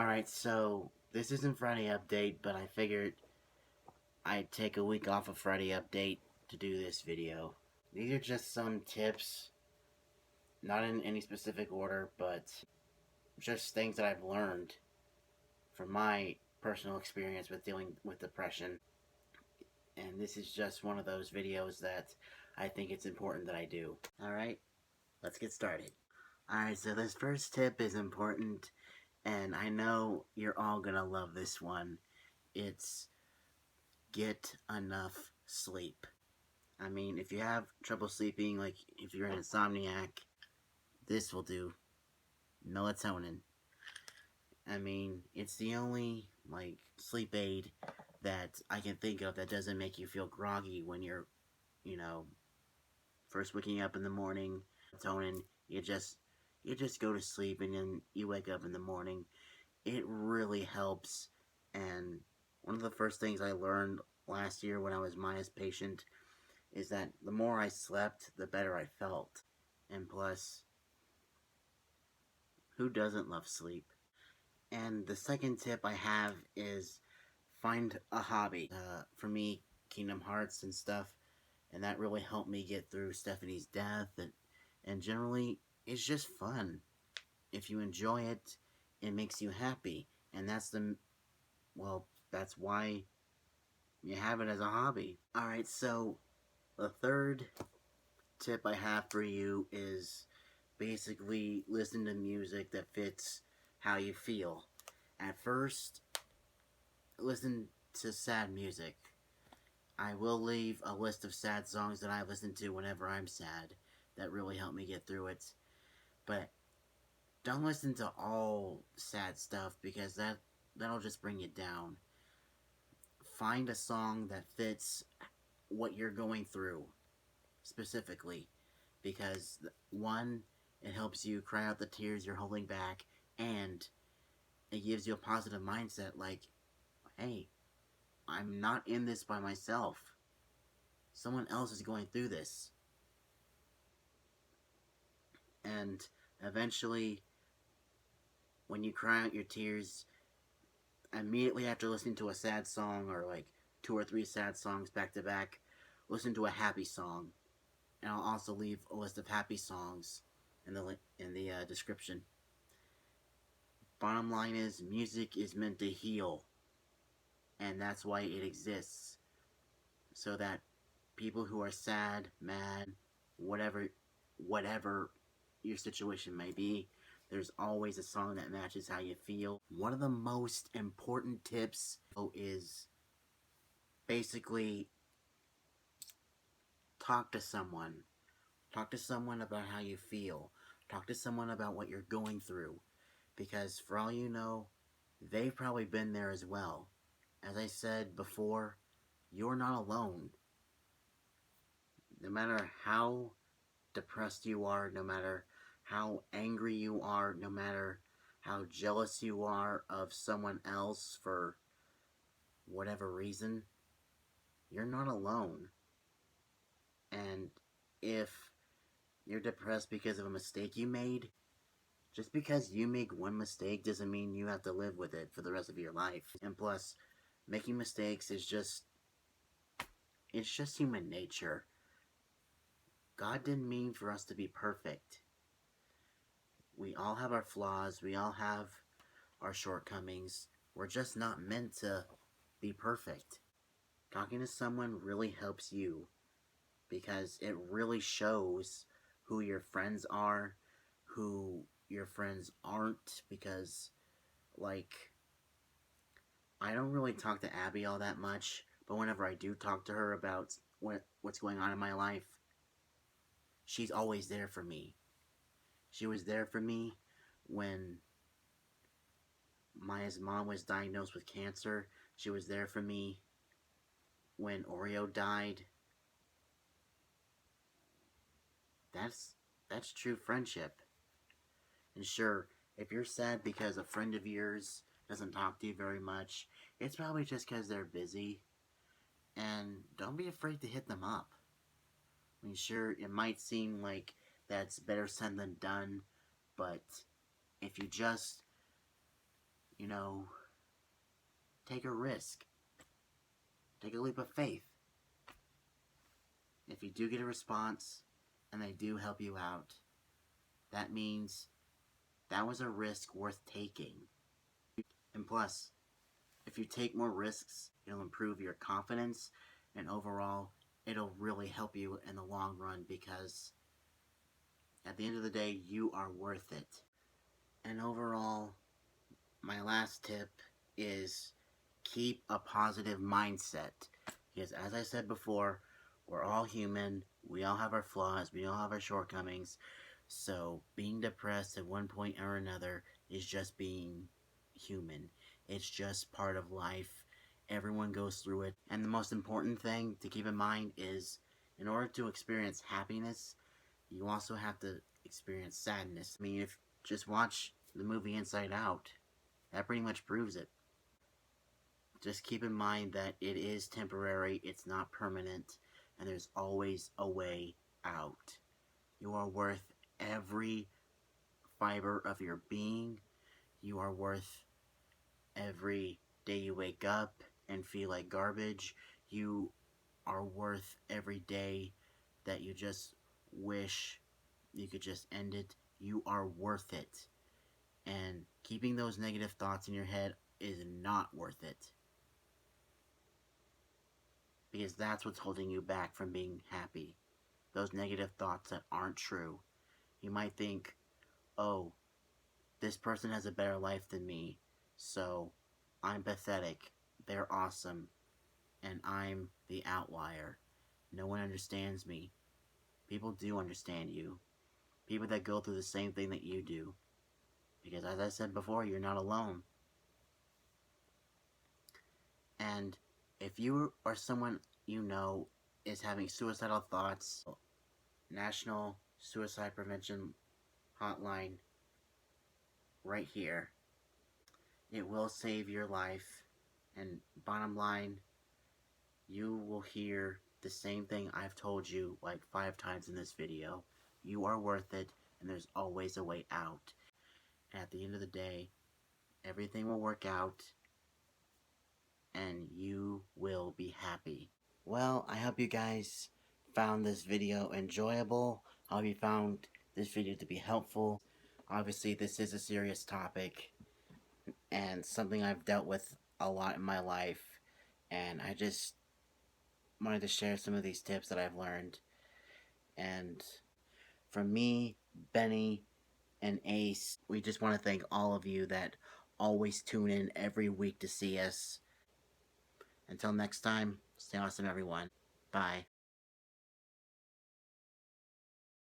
Alright, so this isn't Friday Update, but I figured I'd take a week off of Friday Update to do this video. These are just some tips, not in any specific order, but just things that I've learned from my personal experience with dealing with depression. And this is just one of those videos that I think it's important that I do. Alright, let's get started. Alright, so this first tip is important, and I know you're all gonna love this one. It's get enough sleep. I mean, if you have trouble sleeping, like if you're an insomniac, this will do. Melatonin. I mean, it's the only, sleep aid that I can think of that doesn't make you feel groggy when you're, first waking up in the morning. Melatonin, you just go to sleep and then you wake up in the morning. It really helps, and one of the first things I learned last year when I was Maya's patient is that the more I slept, the better I felt. And plus, who doesn't love sleep? And the second tip I have is find a hobby. For me, Kingdom Hearts and stuff, and that really helped me get through Stephanie's death, and generally, it's just fun. If you enjoy it, it makes you happy, and that's why you have it as a hobby. Alright, so the third tip I have for you is basically listen to music that fits how you feel. At first, listen to sad music. I will leave a list of sad songs that I listen to whenever I'm sad that really help me get through it. But don't listen to all sad stuff because that'll just bring you down. Find a song that fits what you're going through specifically, because one, it helps you cry out the tears you're holding back, and it gives you a positive mindset like, hey, I'm not in this by myself. Someone else is going through this. And eventually, when you cry out your tears, immediately after listening to a sad song, or like 2 or 3 sad songs back to back, listen to a happy song. And I'll also leave a list of happy songs in the description. Bottom line is, music is meant to heal, and that's why it exists, so that people who are sad, mad, whatever your situation may be, there's always a song that matches how you feel. One of the most important tips is basically talk to someone. Talk to someone about how you feel. Talk to someone about what you're going through. Because for all you know, they've probably been there as well. As I said before, you're not alone. No matter how depressed you are, no matter how angry you are, no matter how jealous you are of someone else for whatever reason, you're not alone. And if you're depressed because of a mistake you made, just because you make one mistake doesn't mean you have to live with it for the rest of your life. And plus, making mistakes is just human nature. God didn't mean for us to be perfect. We all have our flaws, we all have our shortcomings. We're just not meant to be perfect. Talking to someone really helps you, because it really shows who your friends are, who your friends aren't, because, I don't really talk to Abby all that much, but whenever I do talk to her about what's going on in my life, she's always there for me. She was there for me when Maya's mom was diagnosed with cancer. She was there for me when Oreo died. That's true friendship. And sure, if you're sad because a friend of yours doesn't talk to you very much, it's probably just because they're busy. And don't be afraid to hit them up. I mean, sure, it might seem like that's better said than done, but if you just, you know, take a risk. Take a leap of faith. If you do get a response and they do help you out, that means that was a risk worth taking. And plus, if you take more risks, it'll improve your confidence, and overall, it'll really help you in the long run, because at the end of the day, you are worth it. And overall, my last tip is keep a positive mindset. Because as I said before, we're all human, we all have our flaws, we all have our shortcomings, so being depressed at one point or another is just being human. It's just part of life. Everyone goes through it. And the most important thing to keep in mind is, in order to experience happiness, you also have to experience sadness. I mean, if just watch the movie Inside Out, that pretty much proves it. Just keep in mind that it is temporary, it's not permanent, and there's always a way out. You are worth every fiber of your being. You are worth every day you wake up and feel like garbage. You are worth every day that you just wish you could just end it. You are worth it. And keeping those negative thoughts in your head is not worth it. Because that's what's holding you back from being happy. Those negative thoughts that aren't true. You might think, oh, this person has a better life than me, so I'm pathetic, they're awesome, and I'm the outlier. No one understands me. People do understand you. People that go through the same thing that you do. Because as I said before, you're not alone. And if you or someone you know is having suicidal thoughts, National Suicide Prevention Hotline right here. It will save your life. And bottom line, you will hear the same thing I've told you like 5 times in this video. You are worth it, and there's always a way out. And at the end of the day, everything will work out, and you will be happy. Well, I hope you guys found this video enjoyable. I hope you found this video to be helpful. Obviously, this is a serious topic, and something I've dealt with a lot in my life, and I just wanted to share some of these tips that I've learned. And from me, Benny, and Ace, we just want to thank all of you that always tune in every week to see us. Until next time, stay awesome, everyone. Bye.